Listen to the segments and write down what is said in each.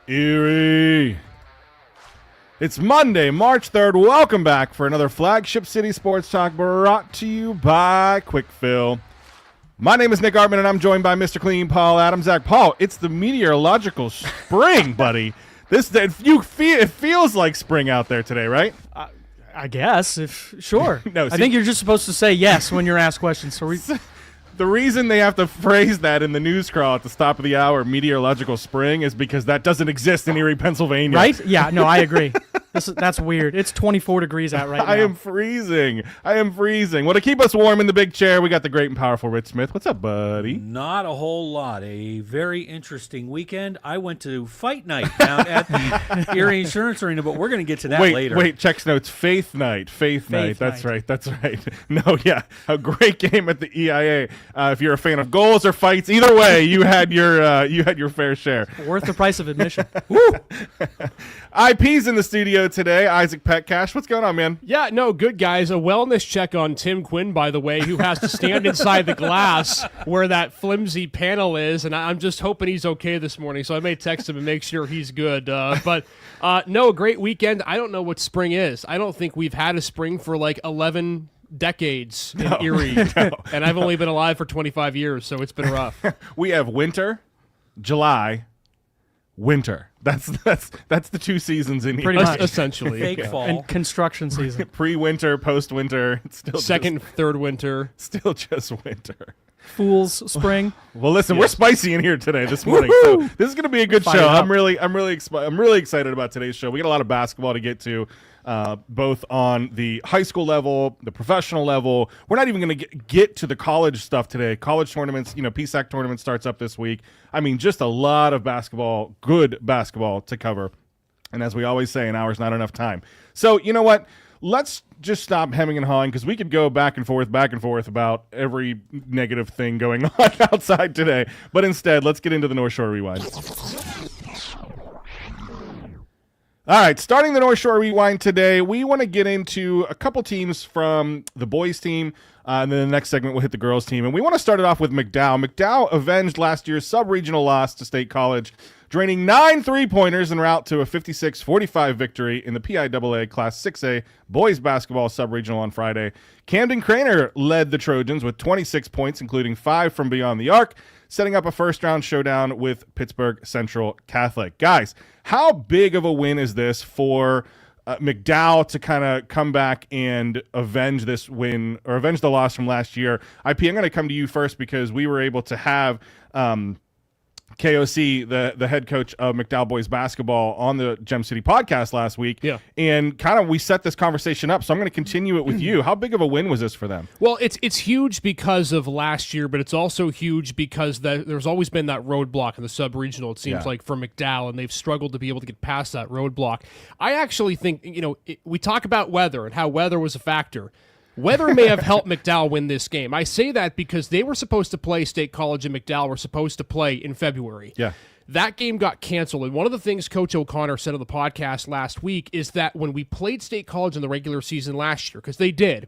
Erie. It's Monday, March 3rd. Welcome back for another Flagship City Sports Talk brought to you by Quick Fill. My name is Nick Artman, and I'm joined by Mr. Clean, Paul Adams. Zach, Paul, it's the meteorological spring, buddy. It feels like spring out there today, right? I guess. Sure. No, I think you're just supposed to say yes when you're asked questions. So the reason they have to phrase that in the news crawl at the top of the hour, meteorological spring, is because that doesn't exist in Erie, Pennsylvania. Right? Yeah, no, I agree. That's weird. It's 24 degrees out right now. I am freezing. Well, to keep us warm in the big chair, we got the great and powerful Rich Smith. What's up, buddy? Not a whole lot. A very interesting weekend. I went to fight night down at the Erie Insurance Arena, but we're going to get to that later. Wait, checks notes. Faith night. That's right. No, yeah. A great game at the EIA. If you're a fan of goals or fights, either way, you had your fair share. Worth the price of admission. Woo! IP's in the studio today. Isaac Petcash. What's going on, man? Yeah, no, good guys. A wellness check on Tim Quinn, by the way, who has to stand inside the glass where that flimsy panel is, and I'm just hoping he's okay this morning, so I may text him and make sure he's good. But no, great weekend. I don't know what spring is. I don't think we've had a spring for like 11 decades in Erie, and I've only been alive for 25 years, so it's been rough. We have winter, July, winter. That's the two seasons in Pretty Erie. much. Essentially. Fake fall. And construction season. Pre-winter, post-winter. It's still Second, third winter. still just winter. Fool's spring. Well, listen, we're spicy in here this morning, so this is going to be a good show. I'm really excited about today's show. We got a lot of basketball to get to, both on the high school level, the professional level. We're not even going to get to the college stuff today. College tournaments, PSAC tournament starts up this week. I mean, just a lot of basketball, good basketball to cover. And as we always say, an hour's not enough time. So you know what? Let's just stop hemming and hawing, because we could go back and forth about every negative thing going on outside today. But instead, let's get into the North Shore Rewind. All right, starting the North Shore Rewind today, we want to get into a couple teams from the boys team, and then the next segment we'll hit the girls team. And we want to start it off with McDowell. McDowell avenged last year's sub-regional loss to State College, draining 9 3-pointers en route to a 56-45 victory in the PIAA Class 6A boys basketball sub-regional on Friday. Camden Craner led the Trojans with 26 points, including 5 from beyond the arc, setting up a first-round showdown with Pittsburgh Central Catholic. Guys, how big of a win is this for McDowell to kind of come back and avenge this win, or avenge the loss from last year? IP, I'm going to come to you first, because we were able to have KOC, the head coach of McDowell boys basketball, on the Gem City podcast last week. Yeah. And kind of we set this conversation up, so I'm going to continue it with you. How big of a win was this for them? Well, it's huge because of last year, but it's also huge because there's always been that roadblock in the sub-regional, it seems like, for McDowell, and they've struggled to be able to get past that roadblock. I actually think, we talk about weather and how weather was a factor. Weather may have helped McDowell win this game. I say that because they were supposed to play State College, and McDowell were supposed to play in February. Yeah. That game got canceled, and one of the things Coach O'Connor said on the podcast last week is that when we played State College in the regular season last year, because they did,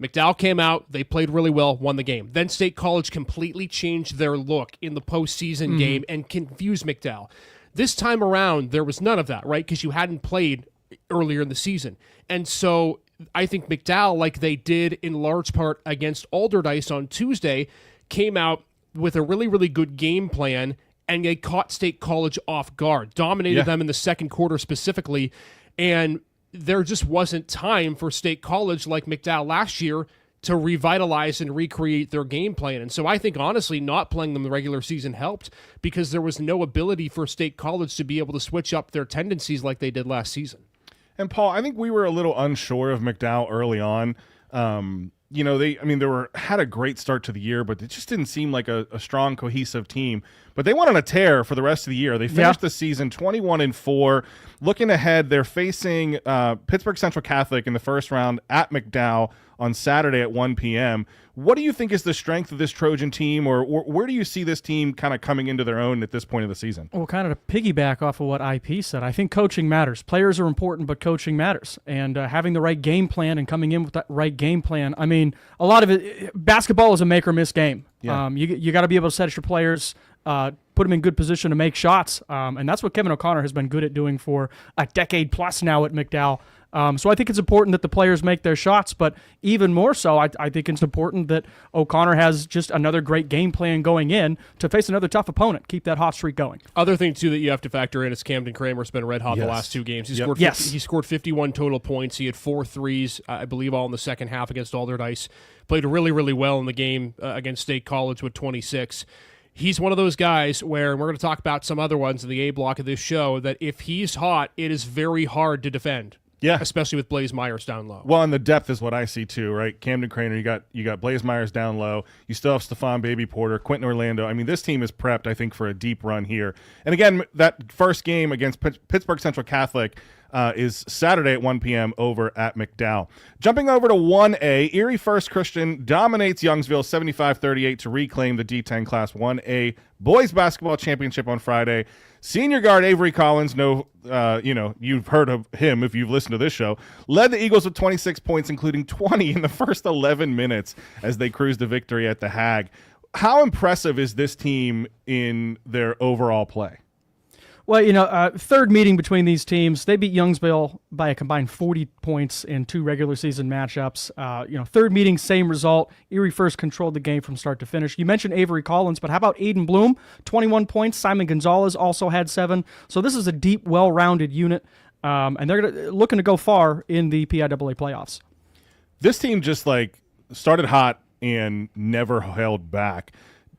McDowell came out, they played really well, won the game. Then State College completely changed their look in the postseason game and confused McDowell. This time around, there was none of that, right? Because you hadn't played earlier in the season. And so I think McDowell, like they did in large part against Alderdice on Tuesday, came out with a really, really good game plan, and they caught State College off guard, dominated them in the second quarter specifically, and there just wasn't time for State College, like McDowell last year, to revitalize and recreate their game plan. And so I think, honestly, not playing them the regular season helped, because there was no ability for State College to be able to switch up their tendencies like they did last season. And Paul, I think we were a little unsure of McDowell early on. They had a great start to the year, but it just didn't seem like a strong, cohesive team. But they went on a tear for the rest of the year. They finished the season 21-4. Looking ahead, they're facing Pittsburgh Central Catholic in the first round at McDowell on Saturday at 1 p.m. What do you think is the strength of this Trojan team, or where do you see this team kind of coming into their own at this point of the season? Well, kind of to piggyback off of what IP said, I think coaching matters. Players are important, but coaching matters. And having the right game plan and coming in with that right game plan, I mean, a lot of it, basketball is a make or miss game. Yeah. You got to be able to set your players put him in good position to make shots. And that's what Kevin O'Connor has been good at doing for a decade plus now at McDowell. So I think it's important that the players make their shots, but even more so, I think it's important that O'Connor has just another great game plan going in to face another tough opponent, keep that hot streak going. Other thing, too, that you have to factor in is Camden Kramer's been red hot the last 2 games. He scored 51 total points. He had 4 threes, I believe, all in the second half against Alderdice. Played really, really well in the game against State College with 26. He's one of those guys where, and we're going to talk about some other ones in the A block of this show, that if he's hot, it is very hard to defend. Yeah, especially with Blaze Myers down low. Well, and the depth is what I see too, right? Camden Craner, you got Blaze Myers down low. You still have Stephon Baby Porter, Quentin Orlando. I mean, this team is prepped, I think, for a deep run here. And again, that first game against Pittsburgh Central Catholic is Saturday at 1 p.m. over at McDowell. Jumping over to 1A, Erie First Christian dominates Youngsville 75-38 to reclaim the D10 Class 1A boys basketball championship on Friday. Senior guard Avery Collins, you've heard of him if you've listened to this show, led the Eagles with 26 points, including 20 in the first 11 minutes as they cruised to victory at the Hag. How impressive is this team in their overall play? Well, third meeting between these teams, they beat Youngsville by a combined 40 points in 2 regular season matchups. Third meeting, same result. Erie First controlled the game from start to finish. You mentioned Avery Collins, but how about Aiden Bloom? 21 points. Simon Gonzalez also had 7. So this is a deep, well-rounded unit, and they're looking to go far in the PIAA playoffs. This team just started hot and never held back.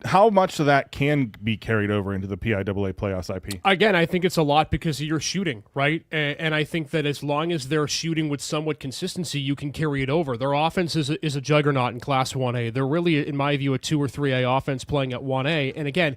How much of that can be carried over into the PIAA playoffs, IP? Again, I think it's a lot because of your shooting, right? And I think that as long as they're shooting with somewhat consistency, you can carry it over. Their offense is a juggernaut in Class 1A. They're really, in my view, a 2 or 3A offense playing at 1A. And again,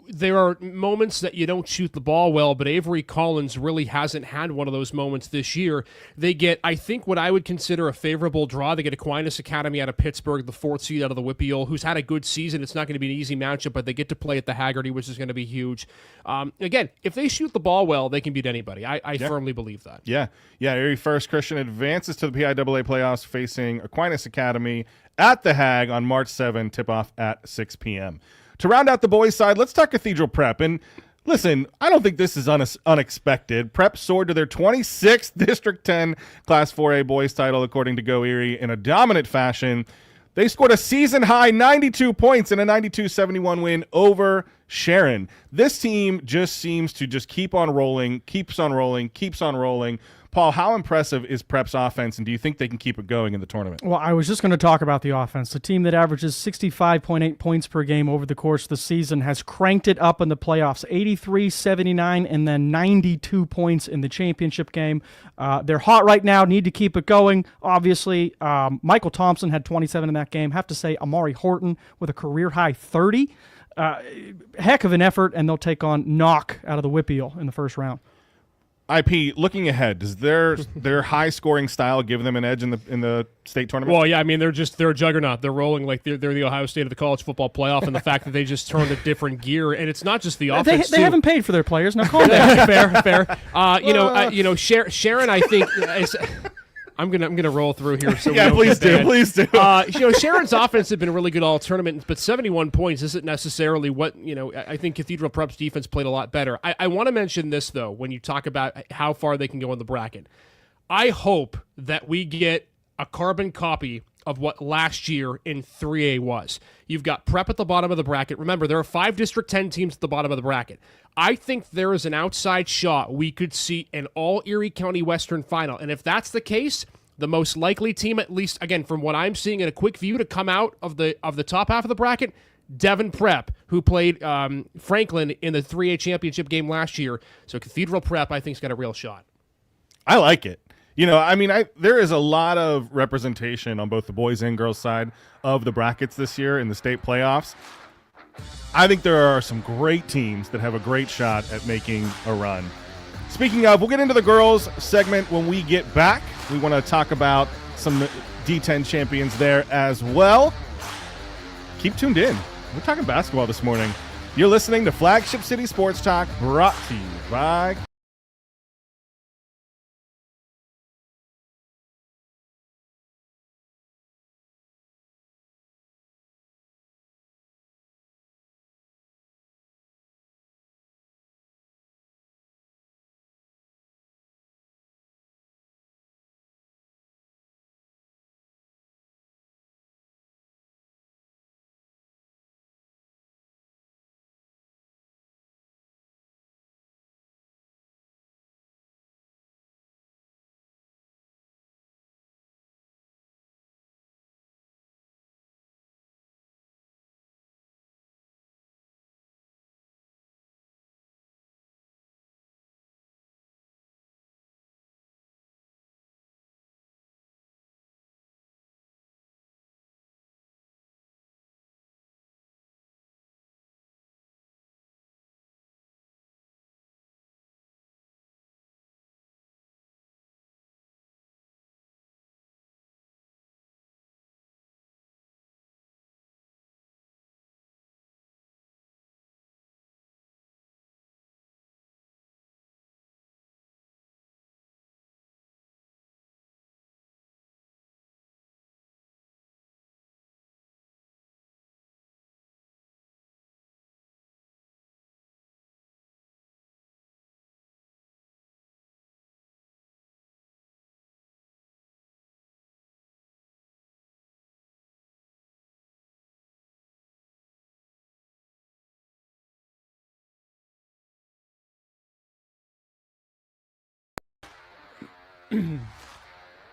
there are moments that you don't shoot the ball well, but Avery Collins really hasn't had one of those moments this year. They get, I think, what I would consider a favorable draw. They get Aquinas Academy out of Pittsburgh, the 4th seed out of the Whippeal, who's had a good season. It's not going to be an easy matchup, but they get to play at the Haggerty, which is going to be huge. Again, if they shoot the ball well, they can beat anybody. I firmly believe that. Yeah. Erie First Christian advances to the PIAA playoffs facing Aquinas Academy at the Hag on March 7, tip-off at 6 p.m. To round out the boys' side, let's talk Cathedral Prep. And listen, I don't think this is unexpected. Prep soared to their 26th District 10 Class 4A boys title, according to Go Erie, in a dominant fashion. They scored a season-high 92 points in a 92-71 win over Sharon. This team just seems to just keep on rolling, keeps on rolling. Paul, how impressive is Prep's offense, and do you think they can keep it going in the tournament? Well, I was just going to talk about the offense. The team that averages 65.8 points per game over the course of the season has cranked it up in the playoffs, 83, 79, and then 92 points in the championship game. They're hot right now, need to keep it going. Obviously, Michael Thompson had 27 in that game. Have to say, Amari Horton with a career-high 30. Heck of an effort, and they'll take on Knock out of the Whippeal in the first round. IP, looking ahead, does their high scoring style give them an edge in the state tournament? Well, yeah, I mean they're a juggernaut. They're rolling like they're the Ohio State of the college football playoff, and the fact that they just turned a different gear, and it's not just the offense. They haven't paid for their players. Now calm down. fair. Sharon, I think. I'm gonna roll through here. So please do. Sharon's offense had been really good all tournament, but 71 points isn't necessarily what I think Cathedral Prep's defense played a lot better. I want to mention this though when you talk about how far they can go in the bracket. I hope that we get a carbon copy of what last year in 3A was. You've got Prep at the bottom of the bracket. Remember, there are 5 District 10 teams at the bottom of the bracket. I think there is an outside shot we could see an all Erie County Western final. And if that's the case, the most likely team, at least, again, from what I'm seeing in a quick view, to come out of the top half of the bracket, Devon Prep, who played Franklin in the 3A championship game last year. So Cathedral Prep, I think, has got a real shot. I like it. There is a lot of representation on both the boys and girls side of the brackets this year in the state playoffs. I think there are some great teams that have a great shot at making a run. Speaking of, we'll get into the girls segment when we get back. We want to talk about some D10 champions there as well. Keep tuned in. We're talking basketball this morning. You're listening to Flagship City Sports Talk, brought to you by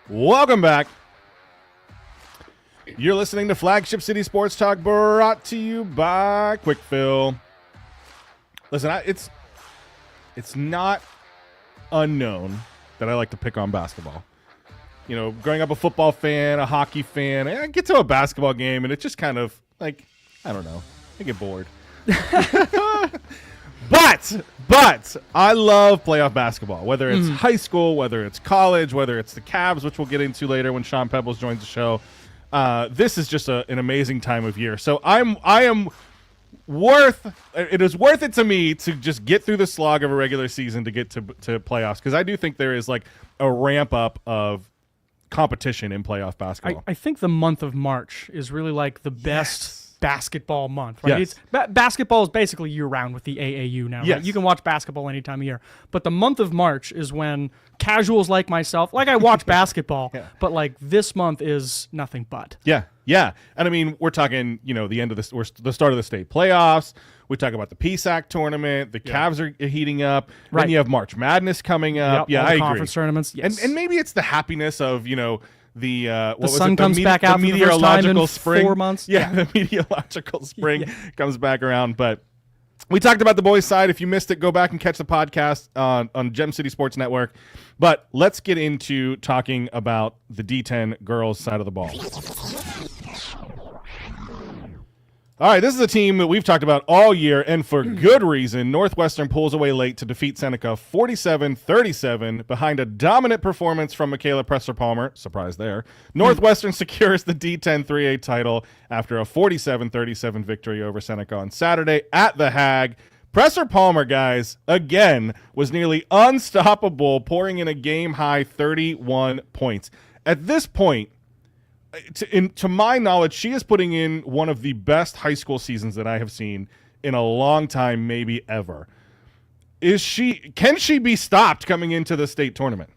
Welcome back. You're listening to Flagship City Sports Talk, brought to you by Quick Fill. Listen, it's not unknown that I like to pick on basketball. You know, growing up a football fan, a hockey fan, I get to a basketball game and it's just kind of like, I don't know, I get bored. But I love playoff basketball, whether it's high school, whether it's college, whether it's the Cavs, which we'll get into later when Sean Peebles joins the show. This is just an amazing time of year. So it is worth it to me to just get through the slog of a regular season to get to playoffs, because I do think there is like a ramp up of competition in playoff basketball. I think the month of March is really like the best basketball month, right? Yes. Basketball is basically year-round with the AAU now. Yes. Right? You can watch basketball any time of year. But the month of March is when casuals like myself, like I watch basketball, but like this month is nothing but. Yeah. And I mean, we're talking, the end of the start of the state playoffs. We talk about the PSAC tournament. The Cavs are heating up. Right. Then you have March Madness coming up. Yep, all I the agree. conference tournaments. Yes. And maybe it's the happiness of, the sun comes back out for the first time in spring. 4 months. Yeah, the meteorological spring comes back around. But we talked about the boys' side. If you missed it, go back and catch the podcast on Gem City Sports Network. But let's get into talking about the D10 girls' side of the ball. All right, this is a team that we've talked about all year, and for good reason. Northwestern pulls away late to defeat Seneca 47-37 behind a dominant performance from Michaela Presser-Palmer. Surprise there. Northwestern secures the D10 3A title after a 47-37 victory over Seneca on Saturday at the Hag. Presser-Palmer, guys, again, was nearly unstoppable, pouring in a game-high 31 points. At this point, to my knowledge, she is putting in one of the best high school seasons that I have seen in a long time, maybe ever. Can she be stopped coming into the state tournament?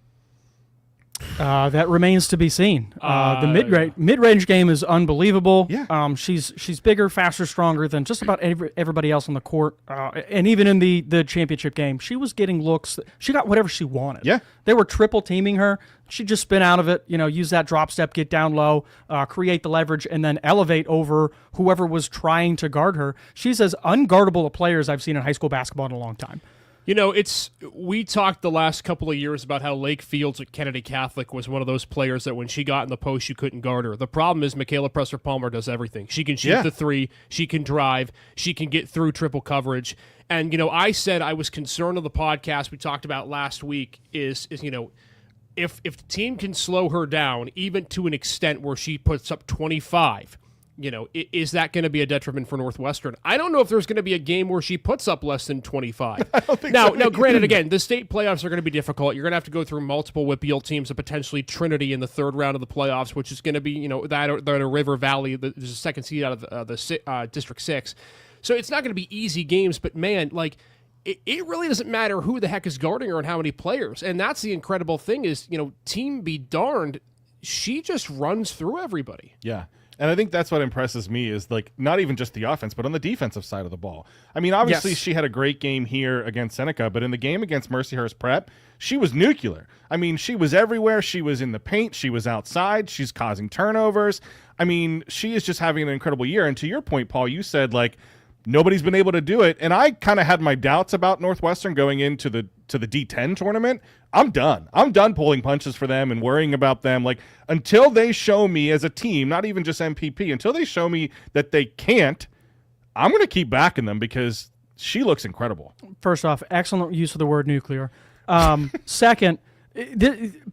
That remains to be seen. The mid-range game is unbelievable. Yeah. She's bigger, faster, stronger than just about everybody else on the court. And even in the championship game, she was getting looks. She got whatever she wanted. Yeah. They were triple teaming her. She'd just spin out of it, use that drop step, get down low, create the leverage, and then elevate over whoever was trying to guard her. She's as unguardable a player as I've seen in high school basketball in a long time. We talked the last couple of years about how Lake Fields at Kennedy Catholic was one of those players that when she got in the post, you couldn't guard her. The problem is Michaela Presser-Palmer does everything. She can shoot the three, she can drive, she can get through triple coverage. And, I said I was concerned of the podcast we talked about last week is if the team can slow her down, even to an extent where she puts up 25, is that going to be a detriment for Northwestern? I don't know if there's going to be a game where she puts up less than 25. I don't think now, so. Granted, again, the state playoffs are going to be difficult. You're going to have to go through multiple Whitfield teams and potentially Trinity in the third round of the playoffs, which is going to be, that or River Valley. There's a second seed out of the District 6. So it's not going to be easy games, but man, it really doesn't matter who the heck is guarding her and how many players. And that's the incredible thing is, team be darned, she just runs through everybody. Yeah. And I think that's what impresses me is not even just the offense, but on the defensive side of the ball. I mean, obviously she had a great game here against Seneca, but in the game against Mercyhurst Prep, she was nuclear. I mean, she was everywhere. She was in the paint. She was outside. She's causing turnovers. I mean, she is just having an incredible year. And to your point, Paul, you said nobody's been able to do it. And I kind of had my doubts about Northwestern going into the D10 tournament. I'm done. I'm done pulling punches for them and worrying about them. Until they show me as a team, not even just MPP, until they show me that they can't, I'm going to keep backing them because she looks incredible. First off, excellent use of the word nuclear. Second,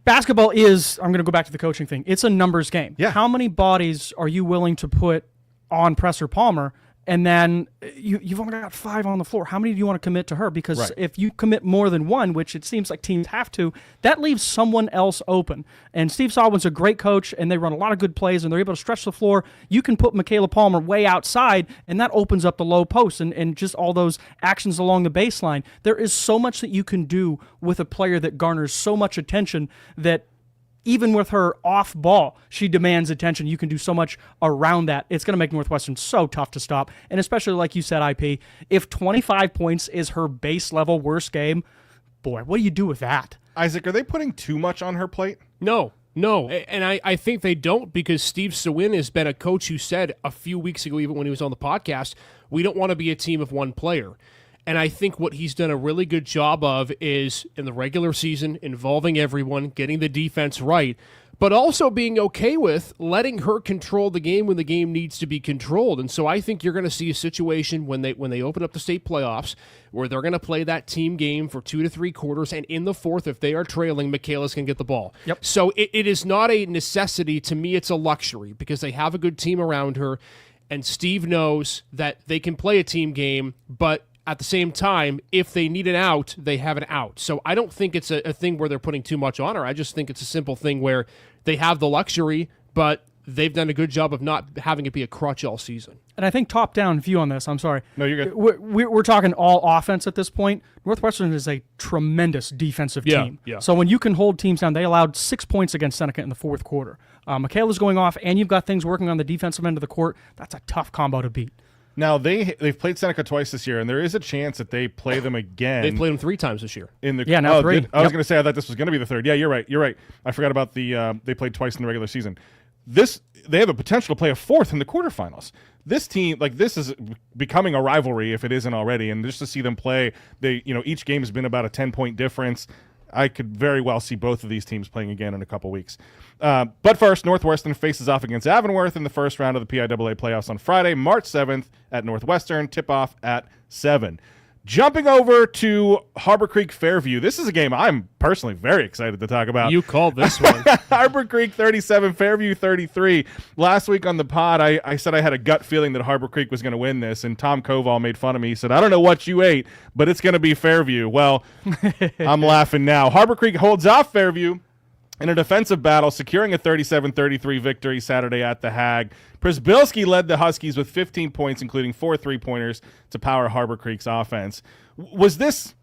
basketball is, I'm going to go back to the coaching thing, it's a numbers game. Yeah. How many bodies are you willing to put on Presser-Palmer? And then you've only got 5 on the floor. How many do you want to commit to her? Because if you commit more than 1, which it seems like teams have to, that leaves someone else open. And Steve Sawin's a great coach, and they run a lot of good plays, and they're able to stretch the floor. You can put Michaela Palmer way outside, and that opens up the low post and just all those actions along the baseline. There is so much that you can do with a player that garners so much attention that even with her off ball, she demands attention. You can do so much around that. It's going to make Northwestern so tough to stop. And especially like you said, IP, if 25 points is her base level worst game, boy, what do you do with that? Isaac, are they putting too much on her plate? No, and I think they don't, because Steve Sewin has been a coach who said a few weeks ago, even when he was on the podcast, we don't want to be a team of one player. And I think what he's done a really good job of is, in the regular season, involving everyone, getting the defense right, but also being okay with letting her control the game when the game needs to be controlled. And so I think you're going to see a situation when they open up the state playoffs where they're going to play that team game for 2 to 3 quarters, and in the fourth, if they are trailing, Michaela's can get the ball. Yep. So it is not a necessity. To me, it's a luxury, because they have a good team around her, and Steve knows that they can play a team game, but at the same time, if they need an out, they have an out. So I don't think it's a thing where they're putting too much on her. I just think it's a simple thing where they have the luxury, but they've done a good job of not having it be a crutch all season. And I think top-down view on this, I'm sorry. No, you're good. We're talking all offense at this point. Northwestern is a tremendous defensive team. Yeah. So when you can hold teams down, they allowed 6 points against Seneca in the fourth quarter. Michaela's going off, and you've got things working on the defensive end of the court. That's a tough combo to beat. Now, they've played Seneca twice this year, and there is a chance that they play them again. They've played them 3 times this year. Now 3. I was going to say I thought this was going to be the third. Yeah, you're right. I forgot about they played twice in the regular season. They have the potential to play a fourth in the quarterfinals. This team, this is becoming a rivalry if it isn't already, and just to see them play, each game has been about a 10-point difference. I could very well see both of these teams playing again in a couple weeks. But first, Northwestern faces off against Avonworth in the first round of the PIAA playoffs on Friday, March 7th at Northwestern. Tip-off at 7. Jumping over to Harbor Creek Fairview. This is a game I'm personally very excited to talk about. You called this one. Harbor Creek 37, Fairview 33. Last week on the pod, I said I had a gut feeling that Harbor Creek was going to win this, and Tom Koval made fun of me. He said, I don't know what you ate, but it's going to be Fairview. Well, I'm laughing now. Harbor Creek holds off Fairview in a defensive battle, securing a 37-33 victory Saturday at the Hag. Przybylski led the Huskies with 15 points, including 4 3-pointers, to power Harbor Creek's offense. Was this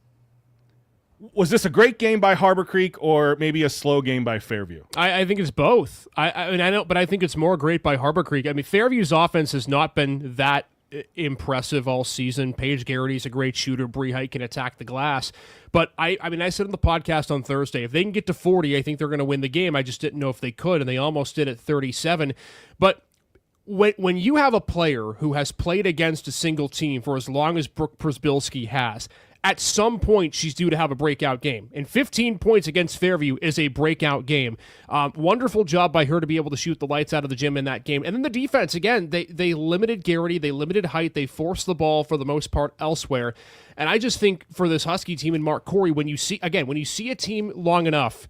a great game by Harbor Creek, or maybe a slow game by Fairview? I think it's both. I know, but I think it's more great by Harbor Creek. I mean, Fairview's offense has not been that impressive all season. Paige Garrity's a great shooter. Bree Height can attack the glass. But I said on the podcast on Thursday, if they can get to 40, I think they're going to win the game. I just didn't know if they could, and they almost did at 37. But when you have a player who has played against a single team for as long as Brooke Przybylski has, at some point she's due to have a breakout game. And 15 points against Fairview is a breakout game. Wonderful job by her to be able to shoot the lights out of the gym in that game. And then the defense, again, they limited Garrity, they limited Height, they forced the ball for the most part elsewhere. And I just think for this Husky team and Mark Corey, when you see a team long enough,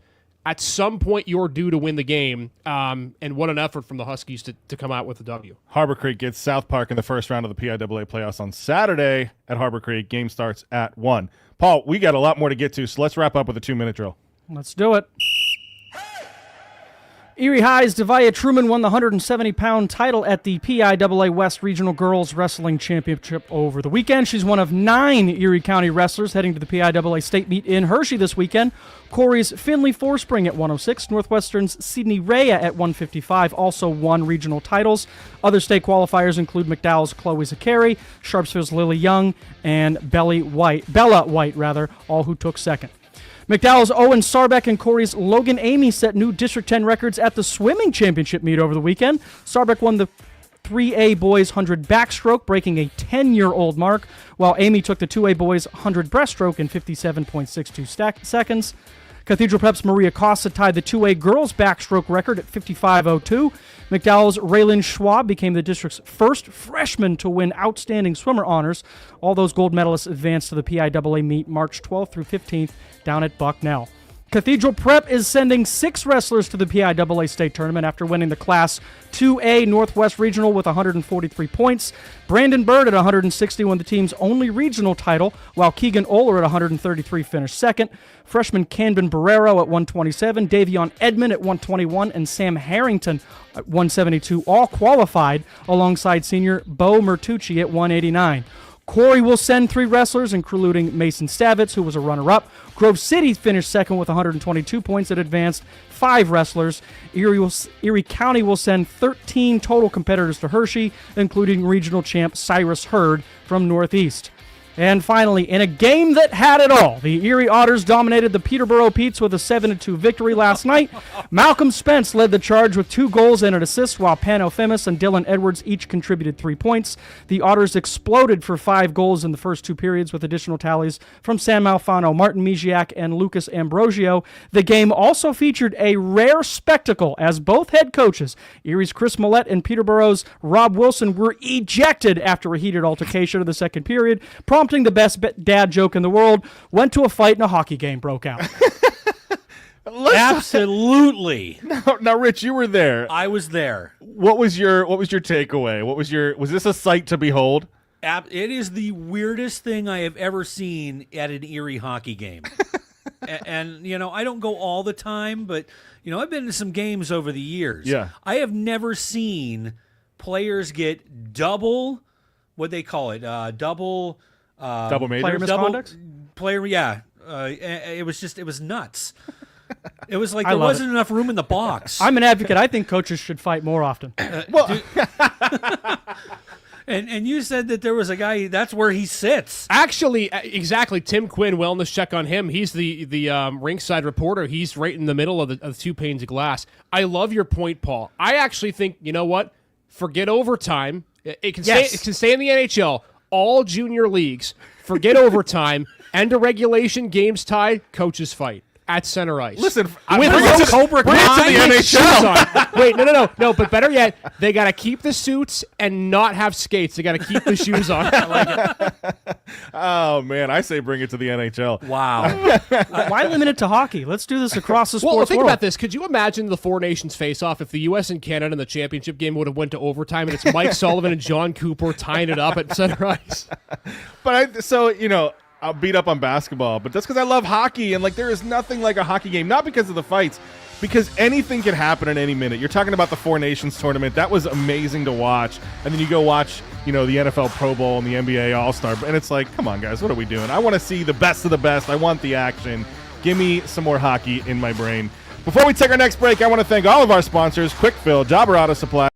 at some point you're due to win the game, and what an effort from the Huskies to come out with a W. Harbor Creek gets South Park in the first round of the PIAA playoffs on Saturday at Harbor Creek. Game starts at 1. Paul, we got a lot more to get to, so let's wrap up with a 2-minute drill. Let's do it. Erie High's Devia Truman won the 170-pound title at the PIAA West Regional Girls Wrestling Championship over the weekend. She's one of 9 Erie County wrestlers heading to the PIAA State Meet in Hershey this weekend. Corey's Finley Forspring at 106, Northwestern's Sydney Rea at 155 also won regional titles. Other state qualifiers include McDowell's Chloe Zakari, Sharpsville's Lily Young, and Bella White, all who took second. McDowell's Owen Sarbeck and Corey's Logan Amy set new District 10 records at the swimming championship meet over the weekend. Sarbeck won the 3A boys 100 backstroke, breaking a 10-year-old mark, while Amy took the 2A boys 100 breaststroke in 57.62 seconds. Cathedral Prep's Maria Costa tied the 2A girls backstroke record at 55.02. McDowell's Raylan Schwab became the district's first freshman to win Outstanding Swimmer honors. All those gold medalists advanced to the PIAA meet March 12th through 15th down at Bucknell. Cathedral Prep is sending 6 wrestlers to the PIAA state tournament after winning the Class 2A Northwest Regional with 143 points. Brandon Bird at 160 won the team's only regional title, while Keegan Oler at 133 finished second. Freshman Canben Barrero at 127, Davion Edmond at 121, and Sam Harrington at 172 all qualified alongside senior Bo Mertucci at 189. Corey will send 3 wrestlers, including Mason Stavitz, who was a runner-up. Grove City finished second with 122 points and advanced 5 wrestlers. Erie County will send 13 total competitors to Hershey, including regional champ Cyrus Hurd from Northeast. And finally, in a game that had it all, the Erie Otters dominated the Peterborough Petes with a 7-2 victory last night. Malcolm Spence led the charge with 2 goals and an assist, while Pano Femis and Dylan Edwards each contributed 3 points. The Otters exploded for 5 goals in the first 2 periods, with additional tallies from Sam Malfano, Martin Miziak, and Lucas Ambrosio. The game also featured a rare spectacle as both head coaches, Erie's Chris Millette and Peterborough's Rob Wilson, were ejected after a heated altercation in the second period, prompting the best dad joke in the world. Went to a fight and a hockey game broke out. Absolutely. Now, Rich, you were there. I was there. What was your takeaway? Was this a sight to behold? It is the weirdest thing I have ever seen at an Erie hockey game. And, I don't go all the time, but, I've been to some games over the years. Yeah. I have never seen players get double, what they call it, double Double Player major? misconduct? yeah. It was nuts. It was like I there love wasn't enough room in the box. I'm an advocate. I think coaches should fight more often. And you said that there was a guy, that's where he sits. Actually, exactly. Tim Quinn, wellness check on him. He's the rinkside reporter. He's right in the middle of the 2 panes of glass. I love your point, Paul. I actually think, you know what? Forget overtime. It can stay in the NHL. All junior leagues. Forget overtime. End of regulation. Games tied. Coaches fight at center ice. Listen, With bring no it to Cobra bring it to Kai the with NHL. shoes on. Wait, no. But better yet, they got to keep the suits and not have skates. They got to keep the shoes on. I like it. Oh, man, I say bring it to the NHL. Wow. Why limit it to hockey? Let's do this across the sports Well, think world. about this. Could you imagine the 4 nations face-off if the U.S. and Canada in the championship game would have went to overtime and it's Mike Sullivan and John Cooper tying it up at center ice? But I'll beat up on basketball, but that's because I love hockey, and there is nothing like a hockey game, not because of the fights, because anything can happen at any minute. You're talking about the 4 Nations tournament. That was amazing to watch. And then you go watch, the NFL Pro Bowl and the NBA All-Star, and it's like, come on, guys, what are we doing? I want to see the best of the best. I want the action. Give me some more hockey in my brain. Before we take our next break, I want to thank all of our sponsors, Quick Fill, Jobber Auto Supply,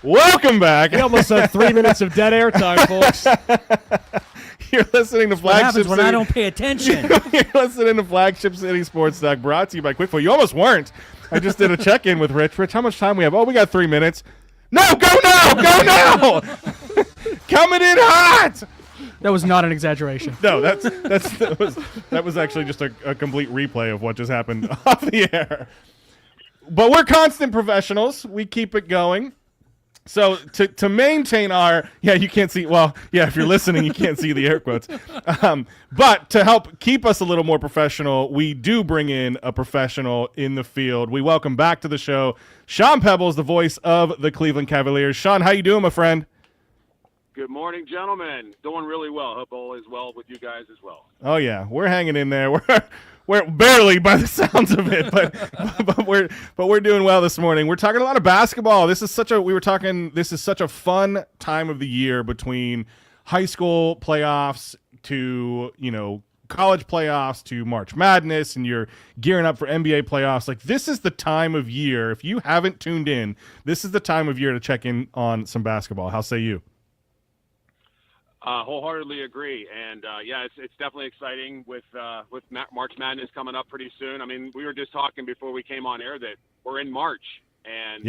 Welcome back. We almost had 3 minutes of dead air time, folks. You're listening to What Flagship happens when City. I don't pay attention? You're listening to Flagship City Sports Talk, brought to you by Quickfoot. You almost weren't. I just did a check-in with Rich. Rich, how much time we have? Oh, we got 3 minutes. No, go now! Go now! Coming in hot! That was not an exaggeration. No, that was actually just a complete replay of what just happened off the air. But we're constant professionals. We keep it going. So to maintain our you can't see, well, if you're listening, you can't see the air quotes. But to help keep us a little more professional, we do bring in a professional in the field. We welcome back to the show Sean Peebles, the voice of the Cleveland Cavaliers. Sean, how you doing, my friend? Good morning, gentlemen. Doing really well. Hope all is well with you guys as well. Oh yeah, we're hanging in there. We're barely by the sounds of it, but we're doing well this morning. We're talking a lot of basketball. This is such a fun time of the year between high school playoffs to, college playoffs to March Madness, and you're gearing up for NBA playoffs. Like, this is the time of year. If you haven't tuned in, this is the time of year to check in on some basketball. How say you? Wholeheartedly agree, and it's definitely exciting with March Madness coming up pretty soon. I mean, we were just talking before we came on air that we're in March, and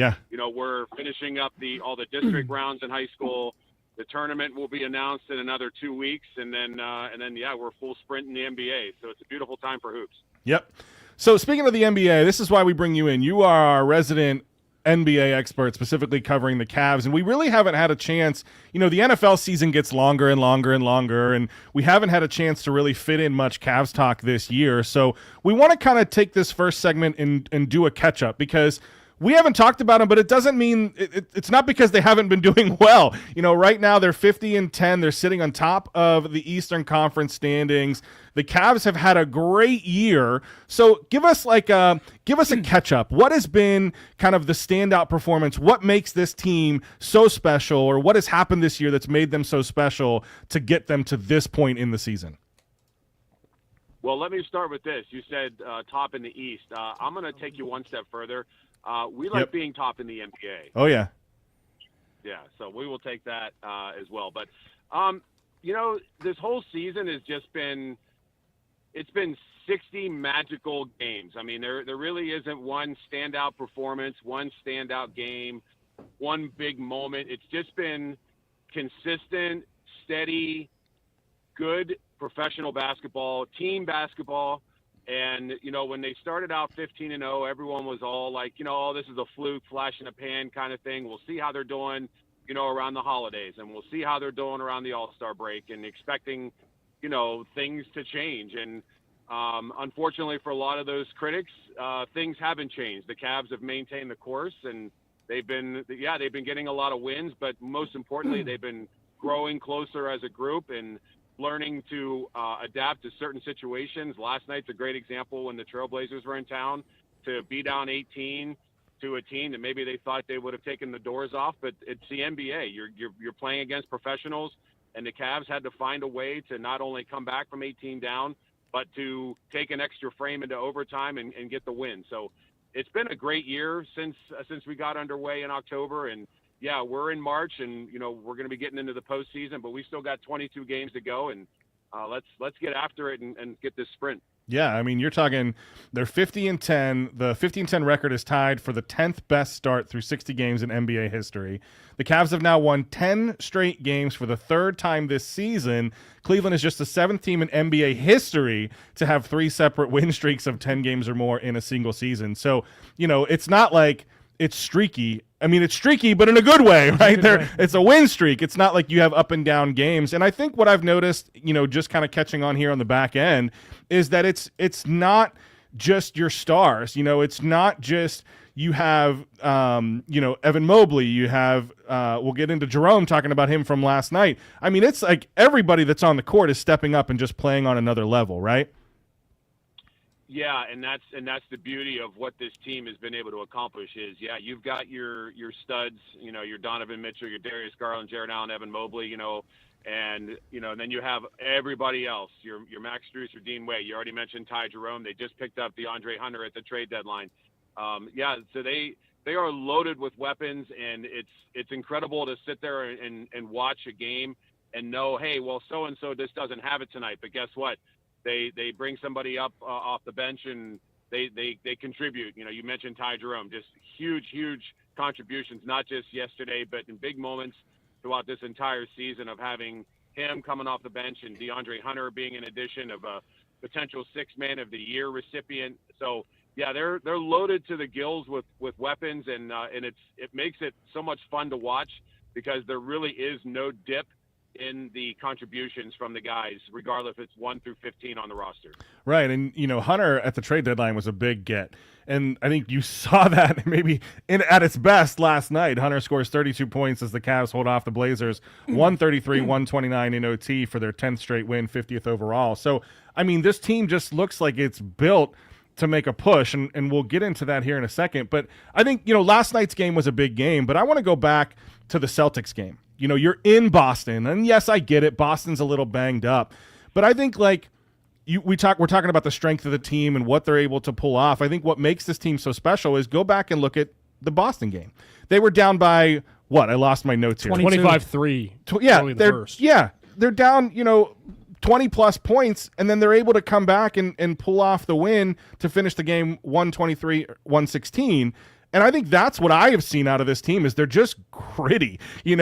we're finishing up all the district rounds in high school. The tournament will be announced in another 2 weeks, and then we're full sprint in the NBA. So it's a beautiful time for hoops. Yep. So speaking of the NBA, this is why we bring you in. You are our resident NBA expert, specifically covering the Cavs, and we really haven't had a chance. The NFL season gets longer and longer and longer, and we haven't had a chance to really fit in much Cavs talk this year. So we want to kind of take this first segment and do a catch-up, because we haven't talked about them, but it doesn't mean it's not because they haven't been doing well. Right now they're 50-10. They're sitting on top of the Eastern Conference standings. The Cavs have had a great year. So give us a catch up. What has been kind of the standout performance? What makes this team so special, or what has happened this year that's made them so special to get them to this point in the season? Well, let me start with this. You said top in the East. I'm going to take you one step further. We like being top in the NBA. Oh, yeah. Yeah, so we will take that as well. But, this whole season has just been – it's been 60 magical games. I mean, there really isn't one standout performance, one standout game, one big moment. It's just been consistent, steady, good professional basketball, team basketball. And, when they started out 15-0, everyone was all like, this is a fluke, flash in a pan kind of thing. We'll see how they're doing, around the holidays, and we'll see how they're doing around the All-Star break, and expecting, things to change. And unfortunately for a lot of those critics, things haven't changed. The Cavs have maintained the course, and they've been getting a lot of wins, but most importantly, they've been growing closer as a group and learning to adapt to certain situations. Last night's a great example when the Trailblazers were in town, to be down 18 to a team that maybe they thought they would have taken the doors off, but it's the NBA. You're playing against professionals, and the Cavs had to find a way to not only come back from 18 down, but to take an extra frame into overtime and get the win. So it's been a great year since we got underway in October, and yeah, we're in March, and we're going to be getting into the postseason, but we still got 22 games to go, and let's get after it and get this sprint. Yeah, I mean, you're talking they're 50-10. The 50-10 record is tied for the 10th best start through 60 games in NBA history. The Cavs have now won 10 straight games for the third time this season. Cleveland is just the 7th team in NBA history to have 3 separate win streaks of 10 games or more in a single season. So, it's not like it's streaky. I mean, it's streaky, but in a good way, right? It's a win streak. It's not like you have up and down games. And I think what I've noticed, just kind of catching on here on the back end, is that it's not just your stars. It's not just you have, Evan Mobley. You have, we'll get into Jerome talking about him from last night. I mean, it's like everybody that's on the court is stepping up and just playing on another level, right? Yeah, and that's the beauty of what this team has been able to accomplish is, you've got your studs, your Donovan Mitchell, your Darius Garland, Jared Allen, Evan Mobley, and then you have everybody else, your Max Strus, your Dean Wade. You already mentioned Ty Jerome. They just picked up DeAndre Hunter at the trade deadline. So they they are loaded with weapons, and it's incredible to sit there and watch a game and know, hey, well, so-and-so just doesn't have it tonight. But guess what? They bring somebody up off the bench, and they contribute. You know, you mentioned Ty Jerome, just huge contributions, not just yesterday, but in big moments throughout this entire season of having him coming off the bench and DeAndre Hunter being an addition of a potential Sixth Man of the Year recipient. So, yeah, they're loaded to the gills with weapons, and it makes it so much fun to watch because there really is no dip in the contributions from the guys, regardless if it's 1 through 15 on the roster. Right, and Hunter at the trade deadline was a big get, and I think you saw that maybe at its best last night. Hunter scores 32 points as the Cavs hold off the Blazers, 133-129 in OT for their 10th straight win, 50th overall. So, I mean, this team just looks like it's built to make a push, and we'll get into that here in a second. But I think, last night's game was a big game, but I want to go back to the Celtics game. You're in Boston, and yes, I get it. Boston's a little banged up, but I think we're talking about the strength of the team and what they're able to pull off. I think what makes this team so special is go back and look at the Boston game. They were down by what? I lost my notes here. 25-3. They're down, 20 plus points, and then they're able to come back and pull off the win to finish the game 123-116. And I think that's what I have seen out of this team is they're just gritty. You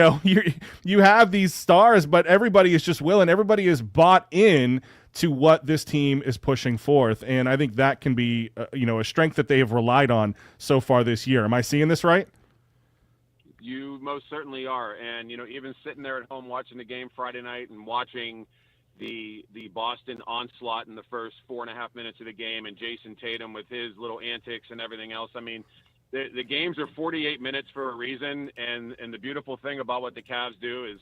have these stars, but everybody is just willing. Everybody is bought in to what this team is pushing forth. And I think that can be, a strength that they have relied on so far this year. Am I seeing this right? You most certainly are. And, even sitting there at home watching the game Friday night and watching the Boston onslaught in the first 4.5 minutes of the game and Jason Tatum with his little antics and everything else. I mean, the games are 48 minutes for a reason, and the beautiful thing about what the Cavs do is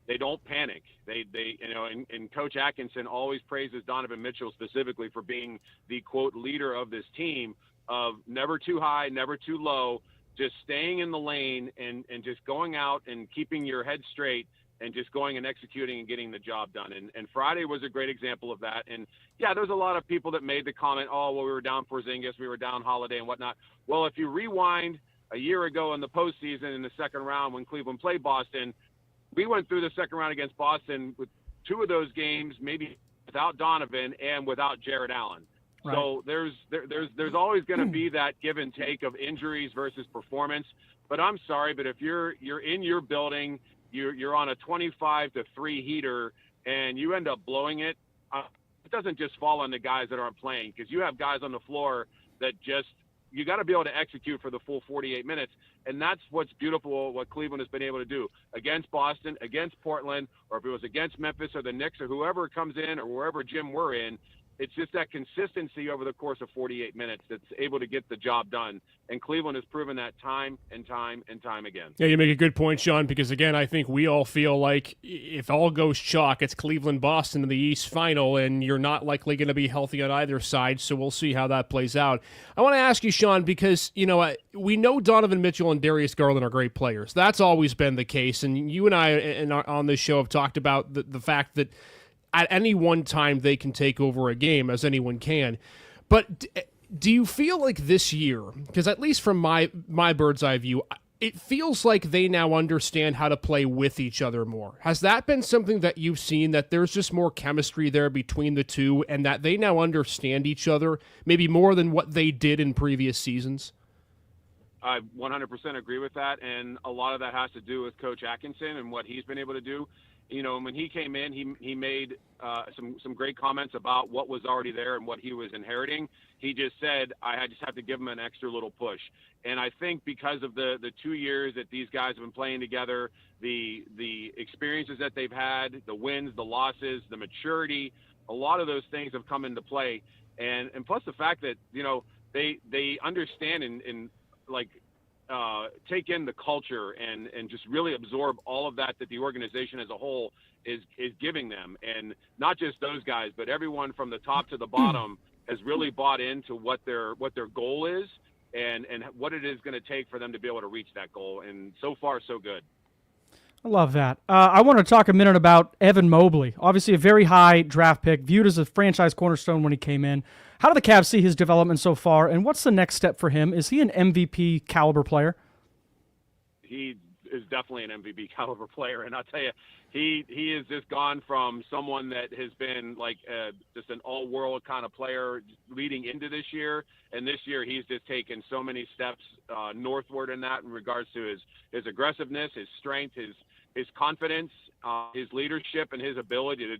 they don't panic. And Coach Atkinson always praises Donovan Mitchell specifically for being the, quote, leader of this team of never too high, never too low, just staying in the lane and just going out and keeping your head straight and just going and executing and getting the job done. And Friday was a great example of that. And, yeah, there's a lot of people that made the comment, oh, well, we were down Porzingis, we were down Holiday and whatnot. Well, if you rewind a year ago in the postseason in the second round when Cleveland played Boston, we went through the second round against Boston with 2 of those games, maybe without Donovan and without Jared Allen. Right. So there's always going to be that give and take of injuries versus performance. But I'm sorry, but if you're in your building, you're on a 25-3 heater, and you end up blowing it. It doesn't just fall on the guys that aren't playing, because you have guys on the floor that you got to be able to execute for the full 48 minutes, and that's what's beautiful. What Cleveland has been able to do against Boston, against Portland, or if it was against Memphis or the Knicks or whoever comes in or wherever gym we're in. It's just that consistency over the course of 48 minutes that's able to get the job done. And Cleveland has proven that time and time and time again. Yeah, you make a good point, Sean, because, again, I think we all feel like if all goes chalk, it's Cleveland-Boston in the East Final, and you're not likely going to be healthy on either side, so we'll see how that plays out. I want to ask you, Sean, because, we know Donovan Mitchell and Darius Garland are great players. That's always been the case, and you and I on this show have talked about the fact that at any one time they can take over a game, as anyone can. But do you feel like this year, because at least from my bird's eye view, it feels like they now understand how to play with each other more? Has that been something that you've seen, that there's just more chemistry there between the two and that they now understand each other maybe more than what they did in previous seasons? I 100% agree with that, and a lot of that has to do with Coach Atkinson and what he's been able to do. When he came in, he made some great comments about what was already there and what he was inheriting. He just said, I just have to give him an extra little push. And I think because of the 2 years that these guys have been playing together, the experiences that they've had, the wins, the losses, the maturity, a lot of those things have come into play. And plus the fact that, they understand and take in the culture and just really absorb all of that the organization as a whole is giving them. And not just those guys, but everyone from the top to the bottom has really bought into what their goal is and what it is going to take for them to be able to reach that goal. And so far, so good. I love that. I want to talk a minute about Evan Mobley. Obviously, a very high draft pick, viewed as a franchise cornerstone when he came in. How do the Cavs see his development so far, and what's the next step for him? Is he an MVP caliber player? He is definitely an MVP caliber player, and I'll tell you, he has just gone from someone that has been like just an all-world kind of player leading into this year, and this year he's just taken so many steps northward in that in regards to his aggressiveness, his strength, his confidence, his leadership, and his ability to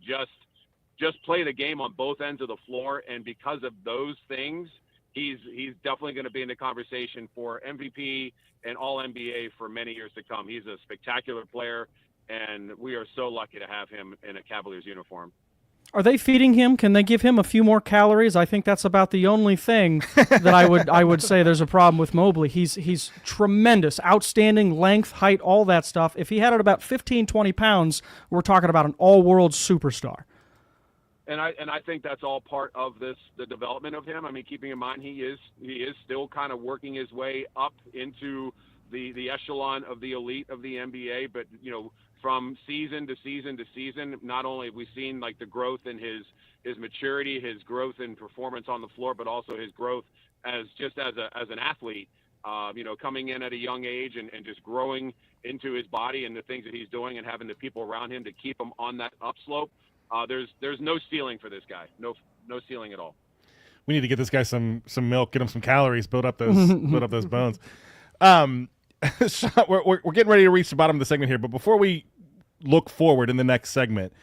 just play the game on both ends of the floor. And because of those things, he's definitely going to be in the conversation for MVP and All NBA for many years to come. He's a spectacular player, and we are so lucky to have him in a Cavaliers uniform. Are they feeding him? Can they give him a few more calories? I think that's about the only thing that I would say there's a problem with Mobley. He's tremendous, outstanding length, height, all that stuff. If he had it about 15, 20 pounds, we're talking about an all-world superstar. And I think that's all part of the development of him. I mean, keeping in mind he is still kind of working his way up into the echelon of the elite of the NBA. But from season to season to season, not only have we seen like the growth in his maturity, his growth in performance on the floor, but also his growth as an athlete. Coming in at a young age and just growing into his body and the things that he's doing, and having the people around him to keep him on that upslope. There's no ceiling for this guy. No ceiling at all. We need to get this guy some milk, get him some calories, build up those bones. Sean, we're getting ready to reach the bottom of the segment here, but before we look forward in the next segment,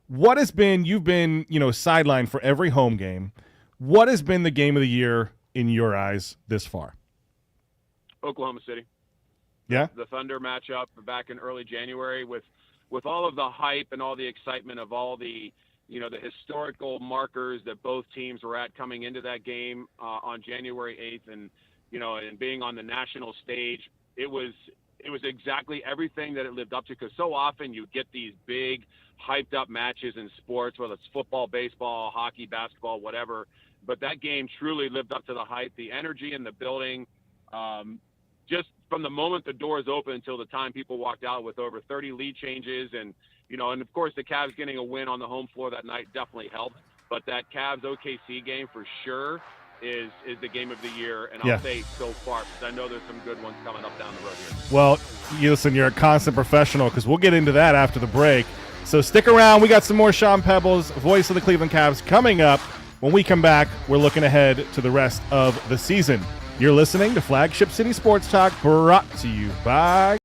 you've been sidelined for every home game. What has been the game of the year in your eyes this far? Oklahoma City. Yeah. The Thunder matchup back in early January with all of the hype and all the excitement of all the the historical markers that both teams were at coming into that game on January 8th, and being on the national stage, it was exactly everything that it lived up to. Because so often you get these big hyped up matches in sports, whether it's football, baseball, hockey, basketball, whatever. But that game truly lived up to the hype, the energy in the building. Just from the moment the doors open until the time people walked out with over 30 lead changes, and of course the Cavs getting a win on the home floor that night definitely helped. But that Cavs OKC game for sure is the game of the year, and I'll say so far, because I know there's some good ones coming up down the road here. Well, listen, you're a constant professional, because we'll get into that after the break. So stick around. We got some more Sean Peebles, voice of the Cleveland Cavs, coming up. When we come back, we're looking ahead to the rest of the season. You're listening to Flagship City Sports Talk, brought to you by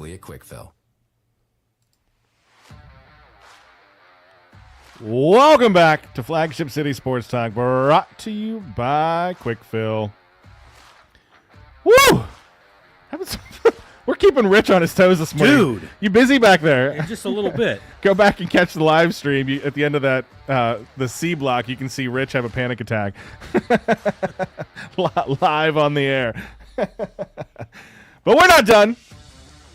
exclusively at Quick Fill. Welcome back to Flagship City Sports Talk, brought to you by Quick Fill. Woo! We're keeping Rich on his toes this morning. Dude. You busy back there? Yeah, just a little bit. Go back and catch the live stream. At the end of that, the C block, you can see Rich have a panic attack. Live on the air. But we're not done.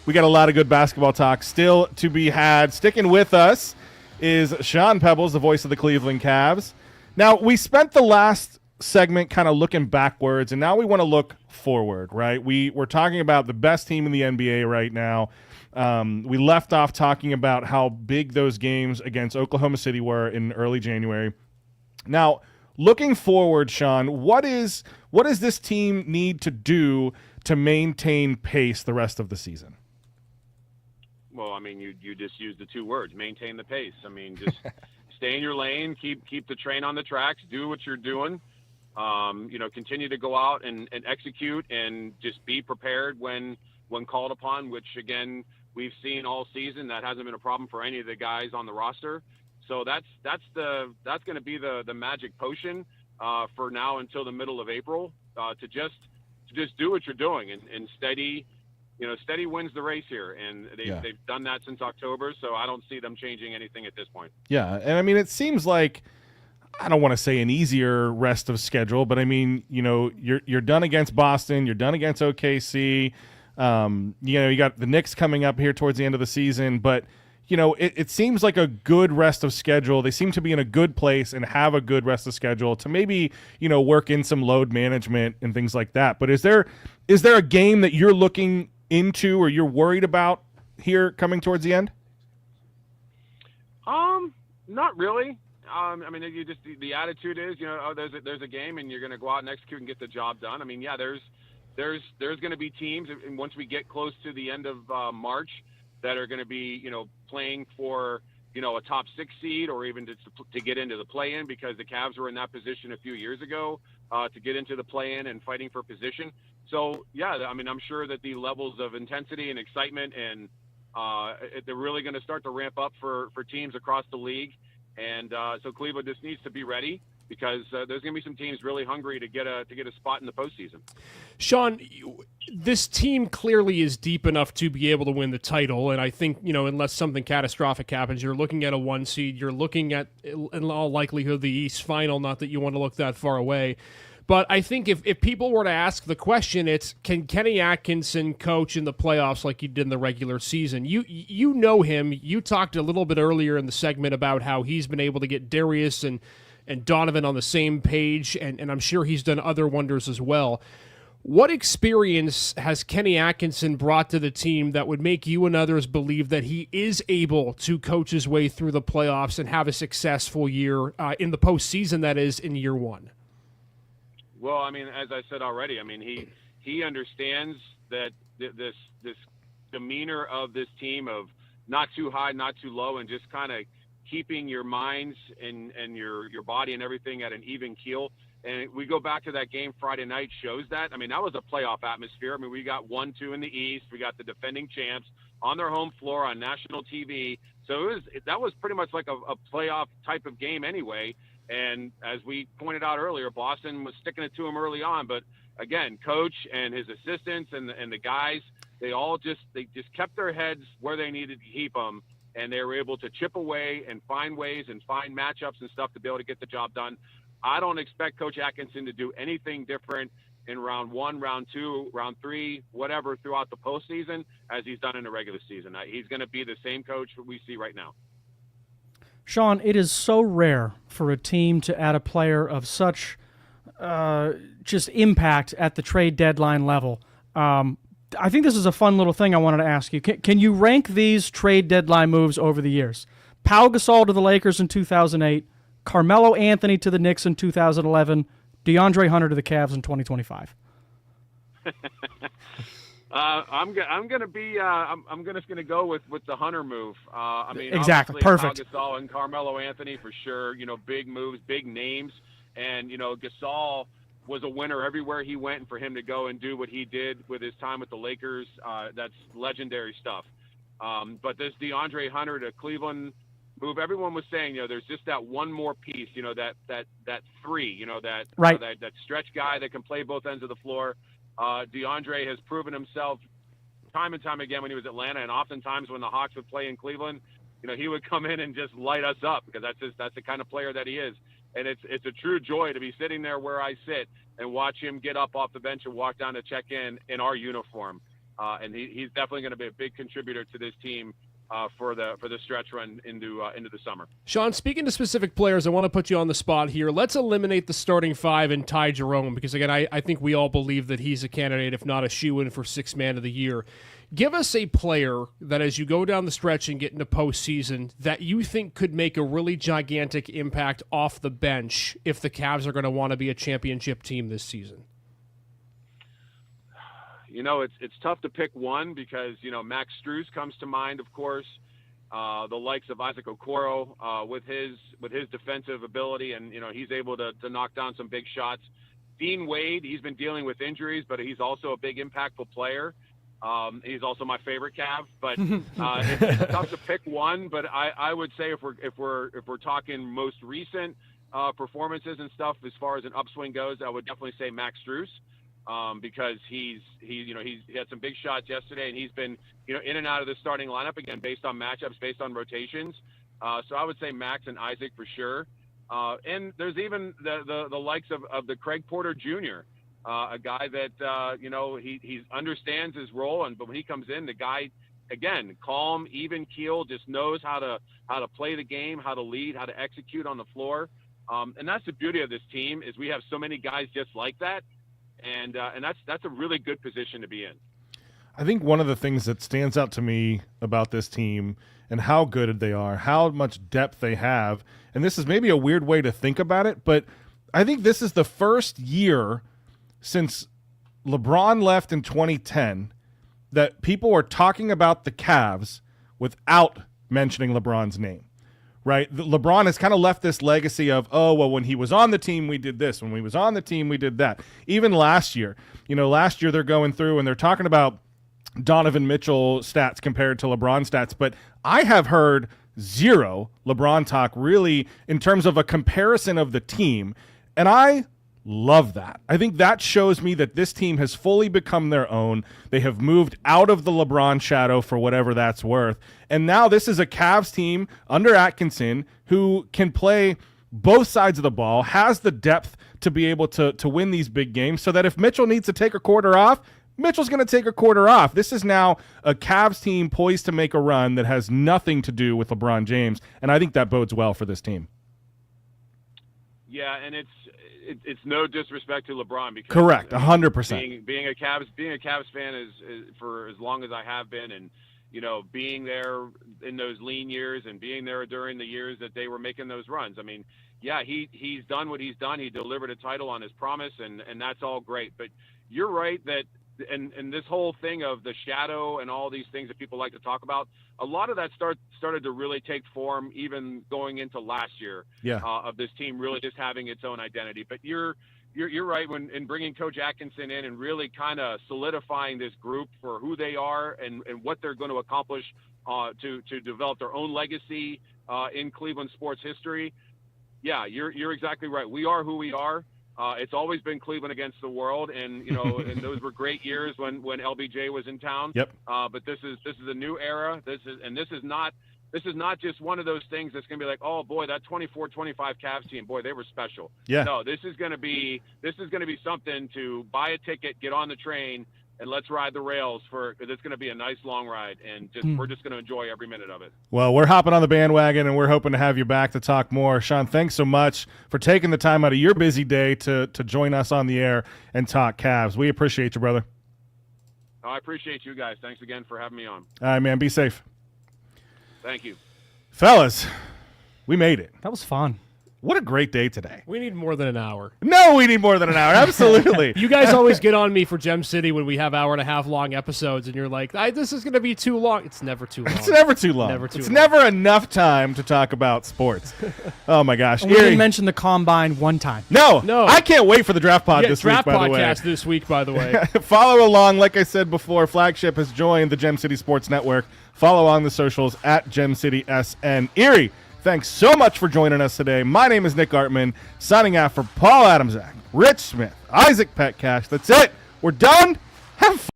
We got a lot of good basketball talk still to be had. Sticking with us is Sean Peebles, the voice of the Cleveland Cavs. Now, we spent the last segment kind of looking backwards, and now we want to look forward, right? We're talking about the best team in the NBA right now. We left off talking about how big those games against Oklahoma City were in early January. Now, looking forward, Sean, what does this team need to do to maintain pace the rest of the season? Well, I mean, you just used the two words, maintain the pace. I mean, just stay in your lane, keep the train on the tracks, do what you're doing. Continue to go out and execute and just be prepared when called upon, which, again, we've seen all season. That hasn't been a problem for any of the guys on the roster. So that's going to be the magic potion for now until the middle of April, to just do what you're doing and steady. Steady wins the race here, and they've done that since October, so I don't see them changing anything at this point. Yeah, and I mean, it seems like, I don't want to say an easier rest of schedule, but I mean, you're done against Boston, you're done against OKC, you got the Knicks coming up here towards the end of the season, but it seems like a good rest of schedule. They seem to be in a good place and have a good rest of schedule to maybe, work in some load management and things like that. But is there a game that you're looking into or you're worried about here coming towards the end? Not really. I mean, you just the attitude is, there's a game and you're going to go out and execute and get the job done. I mean, yeah, there's going to be teams, and once we get close to the end of March, that are going to be, playing for, a top 6 seed or even to get into the play-in, because the Cavs were in that position a few years ago to get into the play-in and fighting for position. So, yeah, I mean, I'm sure that the levels of intensity and excitement and they're really going to start to ramp up for teams across the league. And so Cleveland just needs to be ready, because there's going to be some teams really hungry to get a spot in the postseason. Sean, this team clearly is deep enough to be able to win the title, and I think, unless something catastrophic happens, you're looking at a 1 seed, you're looking at, in all likelihood, the East Final, not that you want to look that far away. But I think if people were to ask the question, it's, can Kenny Atkinson coach in the playoffs like he did in the regular season? You know him. You talked a little bit earlier in the segment about how he's been able to get Darius and Donovan on the same page, and I'm sure he's done other wonders as well. What experience has Kenny Atkinson brought to the team that would make you and others believe that he is able to coach his way through the playoffs and have a successful year in the postseason, that is, in year one? Well, I mean, as I said already, I mean, he understands that this demeanor of this team of not too high, not too low, and just kind of keeping your minds and your body and everything at an even keel. And we go back to that game Friday night, shows that. I mean, that was a playoff atmosphere. I mean, we got 1-2 in the East. We got the defending champs on their home floor on national TV. So that was pretty much like a playoff type of game anyway. And as we pointed out earlier, Boston was sticking it to him early on. But again, coach and his assistants and the guys, they just kept their heads where they needed to keep them. And they were able to chip away and find ways and find matchups and stuff to be able to get the job done. I don't expect Coach Atkinson to do anything different in round 1, round 2, round 3, whatever, throughout the postseason as he's done in the regular season. He's going to be the same coach that we see right now. Sean, it is so rare for a team to add a player of such just impact at the trade deadline level. I think this is a fun little thing I wanted to ask you. Can you rank these trade deadline moves over the years? Pau Gasol to the Lakers in 2008, Carmelo Anthony to the Knicks in 2011, DeAndre Hunter to the Cavs in 2025. I'm just gonna go with the Hunter move. I mean, exactly, perfect. Pau Gasol and Carmelo Anthony for sure. Big moves, big names, and Gasol. was a winner everywhere he went, and for him to go and do what he did with his time with the Lakers, that's legendary stuff. But this DeAndre Hunter to Cleveland move, everyone was saying, there's just that one more piece, that three, Right. that stretch guy that can play both ends of the floor. DeAndre has proven himself time and time again when he was at Atlanta, and oftentimes when the Hawks would play in Cleveland, he would come in and just light us up because that's the kind of player that he is. And it's a true joy to be sitting there where I sit and watch him get up off the bench and walk down to check in our uniform. And he's definitely going to be a big contributor to this team for the stretch run into the summer. Sean, speaking to specific players, I want to put you on the spot here. Let's eliminate the starting five and Ty Jerome because, again, I think we all believe that he's a candidate, if not a shoo-in for Sixth Man of the Year. Give us a player that as you go down the stretch and get into postseason that you think could make a really gigantic impact off the bench if the Cavs are going to want to be a championship team this season. It's tough to pick one because, Max Strus comes to mind, of course, the likes of Isaac Okoro with his defensive ability, and, he's able to knock down some big shots. Dean Wade, he's been dealing with injuries, but he's also a big impactful player. He's also my favorite Cav, but it's tough to pick one. But I would say if we're talking most recent performances and stuff as far as an upswing goes, I would definitely say Max Strus. Because he had some big shots yesterday, and he's been in and out of the starting lineup again based on matchups, based on rotations. So I would say Max and Isaac for sure. And there's even the likes of the Craig Porter Jr., a guy that he understands his role, but when he comes in, the guy again calm, even keel, just knows how to play the game, how to lead, how to execute on the floor. And that's the beauty of this team is we have so many guys just like that. And that's a really good position to be in. I think one of the things that stands out to me about this team and how good they are, how much depth they have, and this is maybe a weird way to think about it, but I think this is the first year since LeBron left in 2010 that people are talking about the Cavs without mentioning LeBron's name. Right, LeBron has kind of left this legacy of, when he was on the team, we did this. When we was on the team, we did that. Even last year, they're going through and they're talking about Donovan Mitchell stats compared to LeBron stats. But I have heard zero LeBron talk really in terms of a comparison of the team. And I love that. I think that shows me that this team has fully become their own. They have moved out of the LeBron shadow for whatever that's worth. And now this is a Cavs team under Atkinson who can play both sides of the ball, has the depth to be able to win these big games so that if Mitchell needs to take a quarter off, Mitchell's going to take a quarter off. This is now a Cavs team poised to make a run that has nothing to do with LeBron James. And I think that bodes well for this team. Yeah, and it's no disrespect to LeBron because correct, 100%. Being a Cavs fan is for as long as I have been, and being there in those lean years and being there during the years that they were making those runs. I mean, yeah, he's done what he's done. He delivered a title on his promise, and that's all great. But you're right that. And this whole thing of the shadow and all these things that people like to talk about, a lot of that started to really take form even going into last year of this team really just having its own identity. But you're right in bringing Coach Atkinson in and really kind of solidifying this group for who they are and what they're going to accomplish to develop their own legacy in Cleveland sports history. Yeah, you're exactly right. We are who we are. It's always been Cleveland against the world, and and those were great years when LBJ was in town. Yep. But this is a new era. This is not just one of those things that's going to be like, oh boy, that 24-25 Cavs team, boy, they were special. Yeah. No, this is going to be something to buy a ticket, get on the train, and let's ride the rails because it's going to be a nice long ride, and we're just going to enjoy every minute of it. Well, we're hopping on the bandwagon, and we're hoping to have you back to talk more. Sean, thanks so much for taking the time out of your busy day to join us on the air and talk Cavs. We appreciate you, brother. Oh, I appreciate you guys. Thanks again for having me on. All right, man. Be safe. Thank you. Fellas, we made it. That was fun. What a great day today. We need more than an hour. No, we need more than an hour. Absolutely. You guys always get on me for Gem City when we have hour-and-a-half long episodes, and you're like, this is going to be too long. It's never too long. It's never too long. It's never enough time to talk about sports. Oh, my gosh. We didn't mention the Combine one time. No. I can't wait for the Draft Pod this Draft week, by the way. podcast this week, by the way. Follow along. Like I said before, Flagship has joined the Gem City Sports Network. Follow on the socials at Gem City SN. Erie, thanks so much for joining us today. My name is Nick Artman, signing out for Paul Adamczak, Rich Smith, Isaac Petcash. That's it. We're done. Have fun.